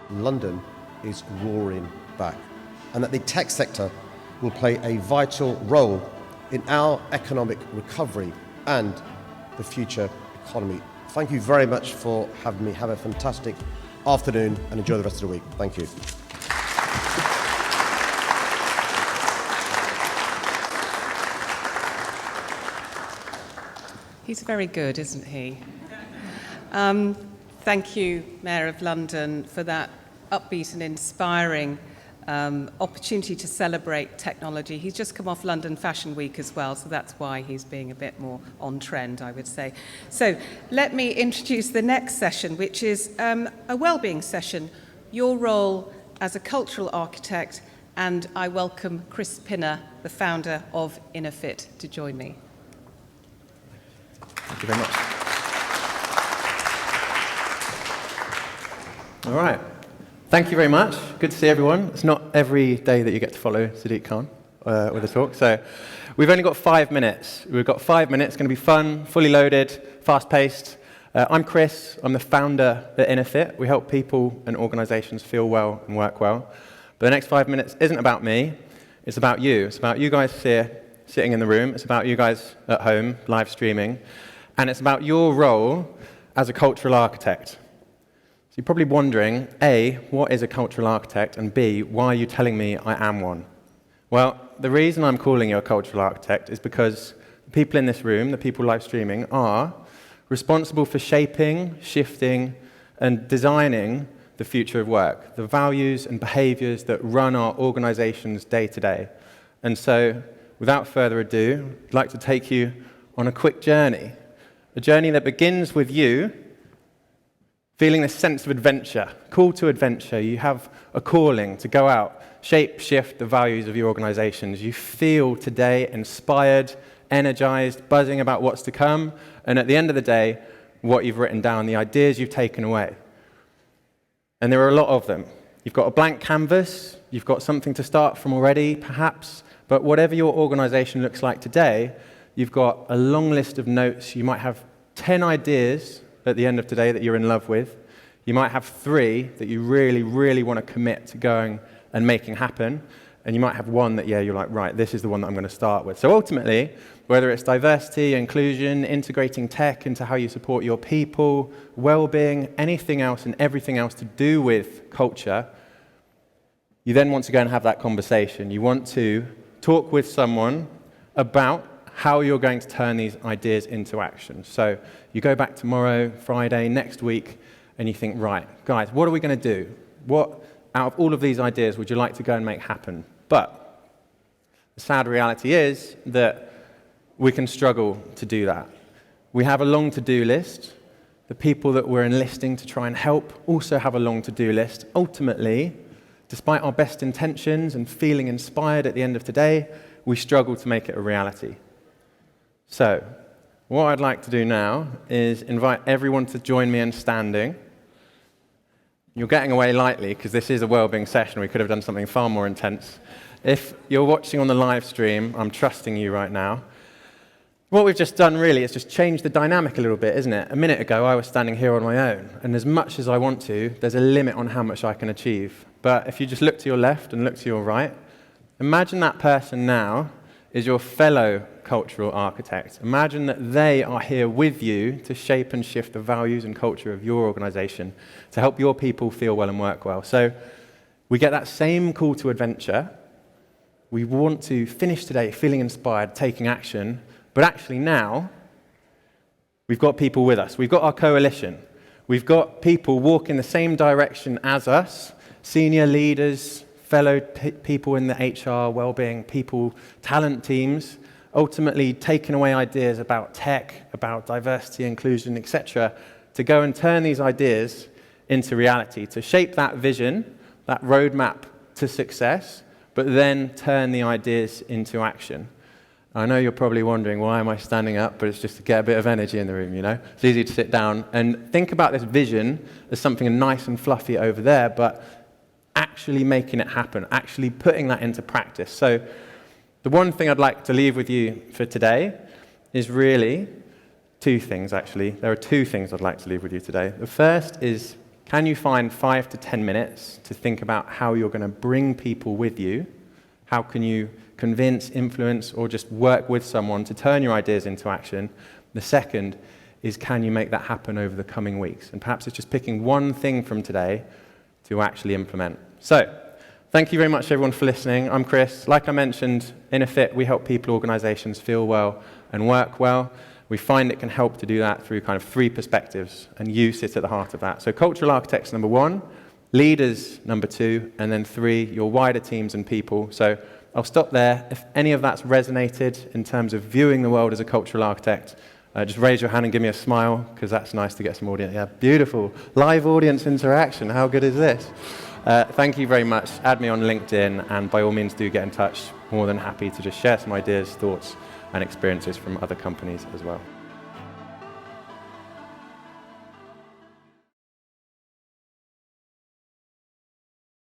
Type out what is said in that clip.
London is roaring back, and that the tech sector will play a vital role in our economic recovery and the future economy. Thank you very much for having me. Have a fantastic afternoon and enjoy the rest of the week. Thank you. He's very good, isn't he? Thank you, Mayor of London, for that upbeat and inspiring opportunity to celebrate technology. He's just come off London Fashion Week as well, so that's why he's being a bit more on trend, I would say. So let me introduce the next session, which is a wellbeing session, your role as a cultural architect, and I welcome Chris Pinner, the founder of InnerFit, to join me. Thank you very much. All right. Thank you very much. Good to see everyone. It's not every day that you get to follow Sadiq Khan with a talk. So we've only got 5 minutes. We've got 5 minutes. It's going to be fun, fully loaded, fast-paced. I'm Chris. I'm the founder at InnerFit. We help people and organizations feel well and work well. But the next 5 minutes isn't about me. It's about you. It's about you guys here sitting in the room. It's about you guys at home, live streaming. And it's about your role as a cultural architect. So you're probably wondering, A, what is a cultural architect? And B, why are you telling me I am one? Well, the reason I'm calling you a cultural architect is because the people in this room, the people live streaming, are responsible for shaping, shifting, and designing the future of work, the values and behaviors that run our organizations day to day. And so, without further ado, I'd like to take you on a quick journey. A journey that begins with you feeling this sense of adventure, call to adventure. You have a calling to go out, shape, shift the values of your organizations. You feel today inspired, energized, buzzing about what's to come, and at the end of the day, what you've written down, the ideas you've taken away. And there are a lot of them. You've got a blank canvas, you've got something to start from already, perhaps, but whatever your organization looks like today, you've got a long list of notes. You might have 10 ideas at the end of today that you're in love with. You might have 3 that you really, really want to commit to going and making happen. And you might have 1 that, yeah, you're like, right, this is the one that I'm going to start with. So ultimately, whether it's diversity, inclusion, integrating tech into how you support your people, well-being, anything else and everything else to do with culture, you then want to go and have that conversation. You want to talk with someone about how you're going to turn these ideas into action. So you go back tomorrow, Friday, next week, and you think, right, guys, what are we going to do? What, out of all of these ideas, would you like to go and make happen? But the sad reality is that we can struggle to do that. We have a long to-do list. The people that we're enlisting to try and help also have a long to-do list. Ultimately, despite our best intentions and feeling inspired at the end of today, we struggle to make it a reality. So, what I'd like to do now is invite everyone to join me in standing. You're getting away lightly because this is a wellbeing session. We could have done something far more intense. If you're watching on the live stream, I'm trusting you right now. What we've just done really is just change the dynamic a little bit, isn't it? A minute ago, I was standing here on my own, and as much as I want to, there's a limit on how much I can achieve. But if you just look to your left and look to your right, imagine that person now is your fellow cultural architect. Imagine that they are here with you to shape and shift the values and culture of your organization to help your people feel well and work well. So we get that same call to adventure. We want to finish today feeling inspired, taking action, but actually now we've got people with us. We've got our coalition. We've got people walking the same direction as us, senior leaders, fellow people in the HR, well-being, people, talent teams, ultimately taking away ideas about tech, about diversity, inclusion, etc., to go and turn these ideas into reality, to shape that vision, that roadmap to success, but then turn the ideas into action. I know you're probably wondering, why am I standing up? But it's just to get a bit of energy in the room, you know? It's easy to sit down and think about this vision as something nice and fluffy over there, but actually making it happen, actually putting that into practice. So the one thing I'd like to leave with you for today is really 2 things, actually. There are 2 things I'd like to leave with you today. The first is can you find 5 to 10 minutes to think about how you're going to bring people with you? How can you convince, influence, or just work with someone to turn your ideas into action? The second is, can you make that happen over the coming weeks? And perhaps it's just picking one thing from today to actually implement. So, thank you very much everyone for listening. I'm Chris. Like I mentioned, in a fit, we help people, organizations feel well and work well. We find it can help to do that through kind of 3 perspectives, and you sit at the heart of that. So cultural architects, number 1, leaders, number 2, and then 3, your wider teams and people. So I'll stop there. If any of that's resonated in terms of viewing the world as a cultural architect, just raise your hand and give me a smile, because that's nice to get some audience. Yeah, beautiful. Live audience interaction. How good is this? Thank you very much. Add me on LinkedIn, and by all means do get in touch. More than happy to just share some ideas, thoughts, and experiences from other companies as well.